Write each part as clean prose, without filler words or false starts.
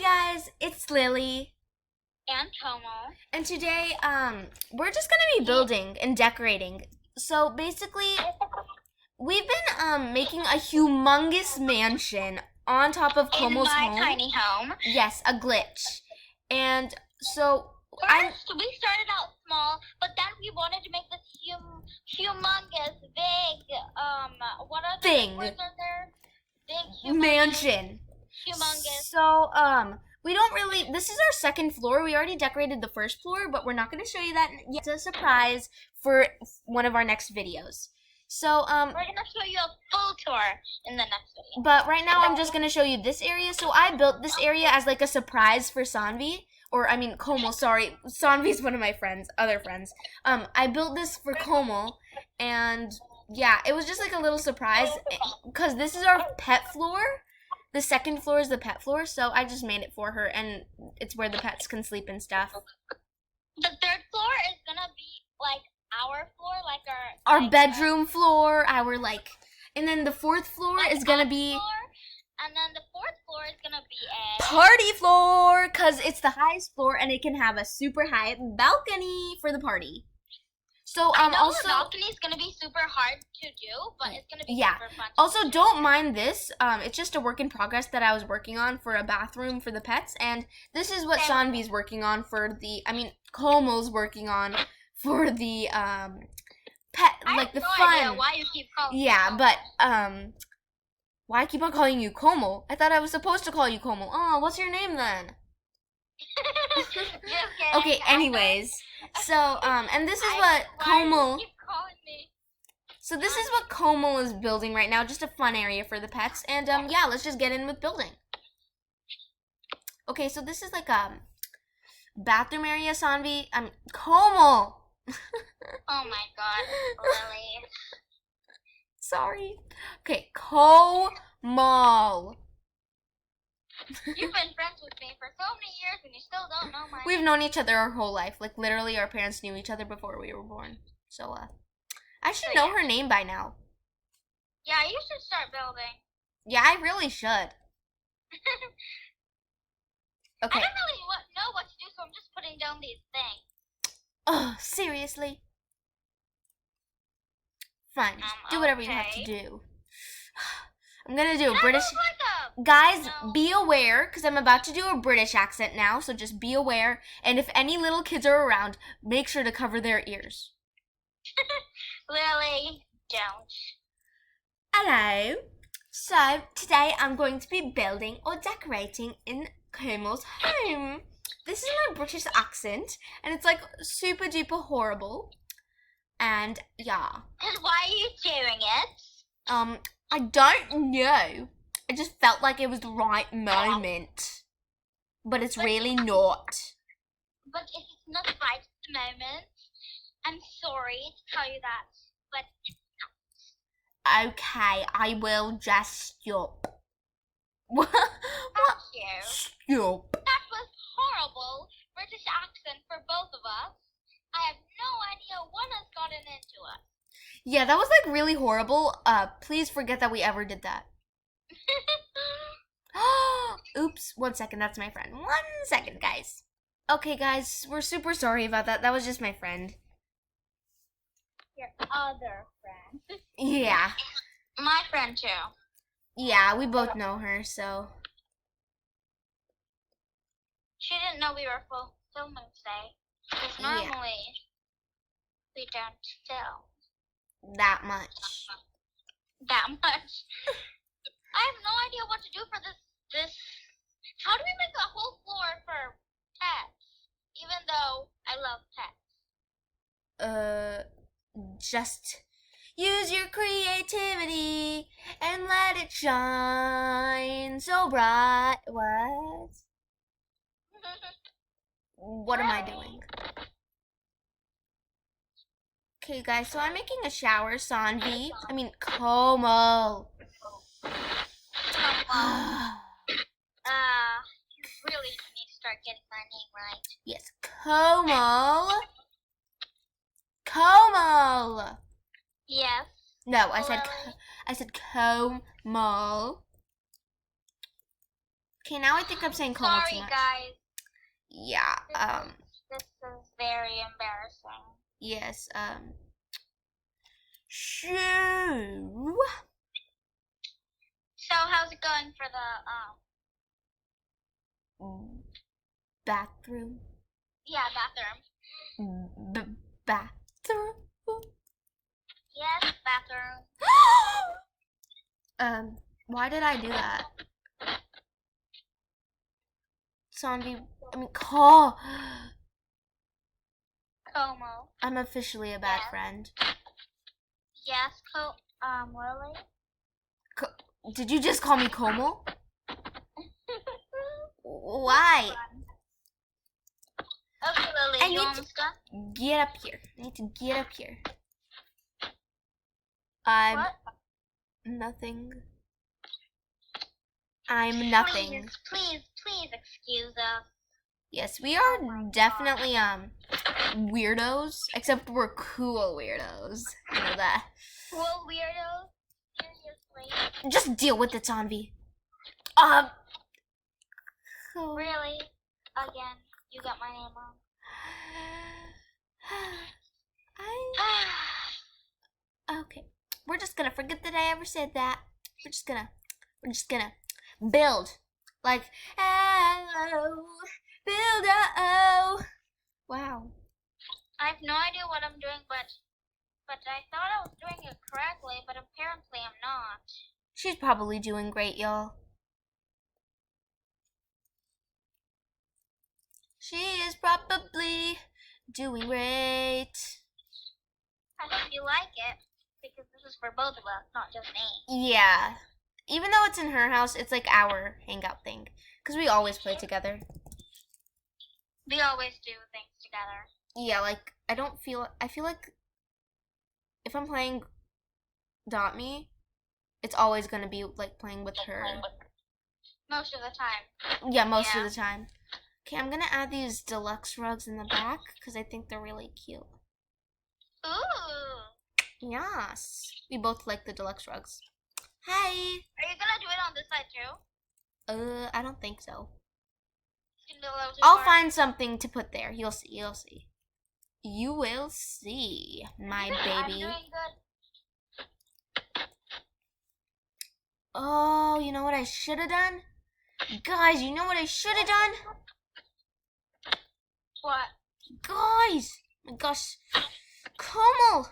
guys, it's Lily. And Komal. And today, we're just gonna be building and decorating. So basically, we've been making a humongous mansion on top of Komal's home. In my tiny home. Yes, a glitch. And so First, we started out small, but then we wanted to make this humongous, big, what other thing. words are there? Big, humongous, mansion. Humongous. So, we don't really, this is our second floor. We already decorated the first floor, but we're not going to show you that yet. It's a surprise for one of our next videos. So, we're going to show you a full tour in the next video. But right now, I'm just going to show you this area. So, I built this area as like a surprise for Sanvi. Or, I mean, Komal, sorry. Sanvi's one of my other friends. I built this for Komal, and yeah, it was just like a little surprise, because this is our pet floor. The second floor is the pet floor, so I just made it for her, and it's where the pets can sleep and stuff. The third floor is gonna be like our floor, like our bedroom floor, and then the fourth floor is gonna be and then the fourth floor is gonna be a party floor, because it's the highest floor, and it can have a super high balcony for the party. So also the balcony is gonna be super hard to do, but it's gonna be super fun. Also, don't mind this. It's just a work in progress that I was working on for a bathroom for the pets, and this is what Sanvi's working on for Komal's working on for the pet, like the fun. Idea why you keep calling me Komal. But why I keep on calling you Komal? I thought I was supposed to call you Komal. Oh, what's your name then? Okay, anyways. So, and this is what Komal... So this is what Komal is building right now. Just a fun area for the pets. And, yeah, let's just get in with building. Okay, so this is like a bathroom area, Sanvi. Komal! Oh my god, Lily. Sorry. Okay, Komal. You've been friends with me for so many years and you still don't know my name. We've known each other our whole life. Like, literally, our parents knew each other before we were born. So, I should know her name by now. Yeah, you should start building. Yeah, I really should. Okay. I don't really know what to do, so I'm just putting down these things. Oh, seriously? Fine, just do whatever you have to do. I'm gonna do a British... Guys, be aware, because I'm about to do a British accent now, so just be aware. And if any little kids are around, make sure to cover their ears. Lily, don't. Hello. So, today I'm going to be building or decorating in Komal's home. This is my British accent, and it's like super duper horrible. And, yeah. And why are you doing it? I don't know. I just felt like it was the right moment. But it's really not. But if it's not right at the moment, I'm sorry to tell you that, but it's not. Okay, I will just stop. What? Thank you. Stop. That was horrible British accent for both of us. I have no idea what has gotten into us. Yeah, that was like really horrible. Please forget that we ever did that. Oops, 1 second, that's my friend. 1 second, guys. Okay, guys, we're super sorry about that. That was just my friend. Your other friend. Yeah. My friend too. Yeah, we both know her, so. She didn't know we were filming today. Because normally we don't film. That much. That much. I have no idea what to do for this. How do we make a whole floor for pets? Even though I love pets. Just use your creativity and let it shine so bright. What? What am I doing? Okay, guys, so I'm making a shower, Sanvi. I mean, Komal. You really need to start getting my name right. Yes, Komal. Komal. Yes. No, I said Komal. Okay, now I think I'm saying Komal too Sorry, much. guys. Yeah, This is very embarrassing. yes, shoo. So, how's it going for the, Bathroom. yeah, bathroom? Bathroom. Yes, bathroom. Why did I do that? Zombie, call. Como. I'm officially a bad Yes. friend. Yes, Lily? Did you just call me Komal? Why? Okay, Lily, I you need almost done? Get up here. I need to get up here. I'm What? nothing. I'm nothing. Please excuse us. Yes, we are definitely weirdos, except we're cool weirdos. You know that. Cool weirdos? Seriously? Just deal with it, Zanvi. Really? Again, you got my name wrong. Okay. We're just gonna forget that I ever said that. We're just gonna build. Like, oh, build, oh. Wow. I have no idea what I'm doing, but I thought I was doing it correctly, but apparently I'm not. She's probably doing great, y'all. She is probably doing great. I hope you like it, because this is for both of us, not just me. Yeah. Even though it's in her house, it's like our hangout thing. Because we always play together. We always do things together. Yeah, like, I feel like if I'm playing Dot Me, it's always going to be like playing with her. Most of the time. Yeah, most of the time. Okay, I'm going to add these deluxe rugs in the back because I think they're really cute. Ooh. Yes. We both like the deluxe rugs. Hi. Are you gonna do it on this side too? I don't think so. No, I'll find something to put there. You'll see. You'll see. You will see, my baby. I'm doing good. Oh, you know what I should have done? Guys, you know what I should have done? What? Guys! Oh my gosh. Komal!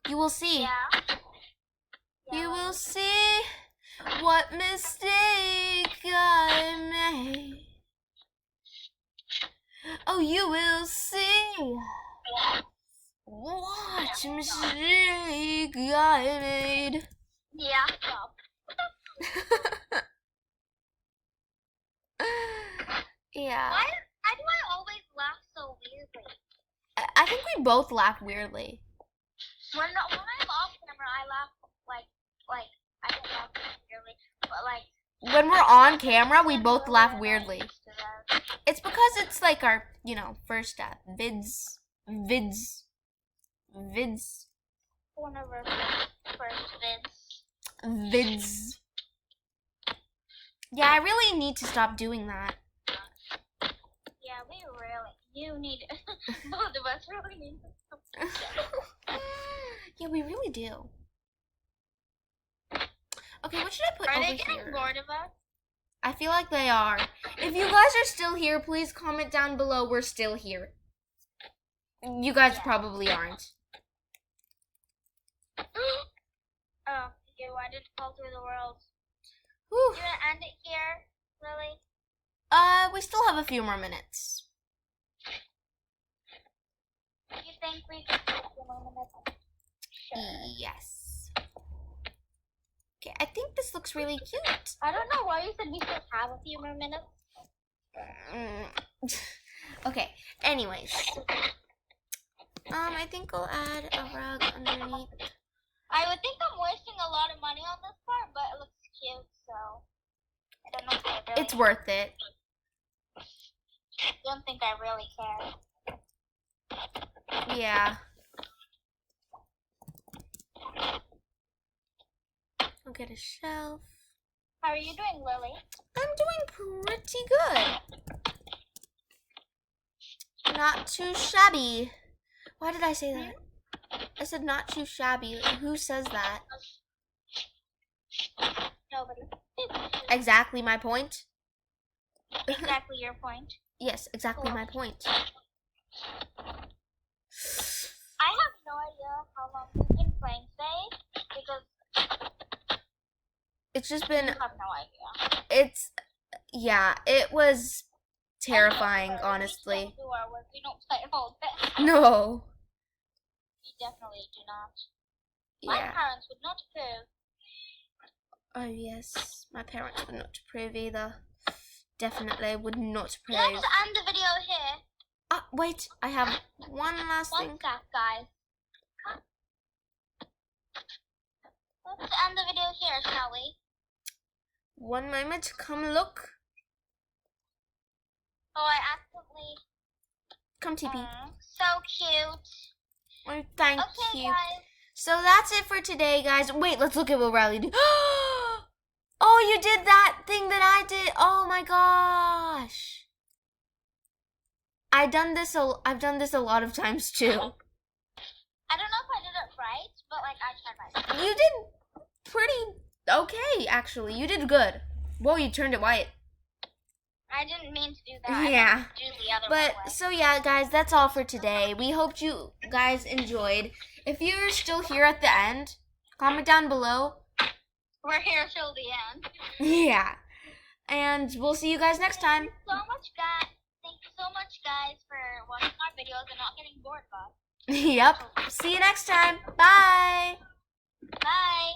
You will see. Yeah. You will see what mistake I made. Oh, you will see what mistake I made. Yeah, stop. Yeah. Why do I always laugh so weirdly? I think we both laugh weirdly. When I'm off camera, I laugh like I don't laugh weirdly, but like When we're on camera, we both laugh weirdly. It's because it's like our, first vids. One of our first vids. Vids. Yeah, I really need to stop doing that. Yeah, you need, both of us really need to stop. Yeah, we really do. Okay, what should I put Are over they getting here? bored of us? I feel like they are. If you guys are still here, please comment down below we're still here. You guys probably aren't. Oh, okay, why did it fall through the world? Whew. You gonna end it here, Lily? We still have a few more minutes. You think we can take a few more minutes? Sure. Yes. Okay, I think this looks really cute. I don't know why you said we still have a few more minutes. Okay, anyways. I think I'll add a rug underneath. I would think I'm wasting a lot of money on this part, but it looks cute, so I don't know if I really It's worth it. don't think I really care. Yeah. I'll get a shelf. How are you doing, Lily? I'm doing pretty good. Not too shabby. Why did I say that? I said not too shabby. Who says that? Nobody. Exactly my point. Exactly your point. Yes, exactly my point. I have no idea how long we've been playing today because It's just I been, have no idea. it was terrifying, We honestly. still do our work. We don't play all day. No. We definitely do not. My Yeah. parents would not approve. Oh, yes. My parents would not approve either. Definitely would not Let's approve. end the video here. Wait. I have one last One thing. sec, guys. Let's end the video here, shall we? One moment. Come look. Oh, I accidentally. Come, TP. So cute. Oh, thank Okay, you. guys. So that's it for today, guys. Wait, let's look at what Riley did. Oh, you did that thing that I did. Oh my gosh. I've done this a lot of times too. I don't know if I did it right, but like I tried my best. You did pretty okay, actually. You did good. Whoa, you turned it white. I didn't mean to do that. Yeah. I meant to do the other But way. so yeah, guys, that's all for today. We hope you guys enjoyed. If you're still here at the end, comment down below. We're here till the end. Yeah. And we'll see you guys next time. Thank you so much, guys, for watching our videos and not getting bored of us. Yep. See you next time. Bye. Bye.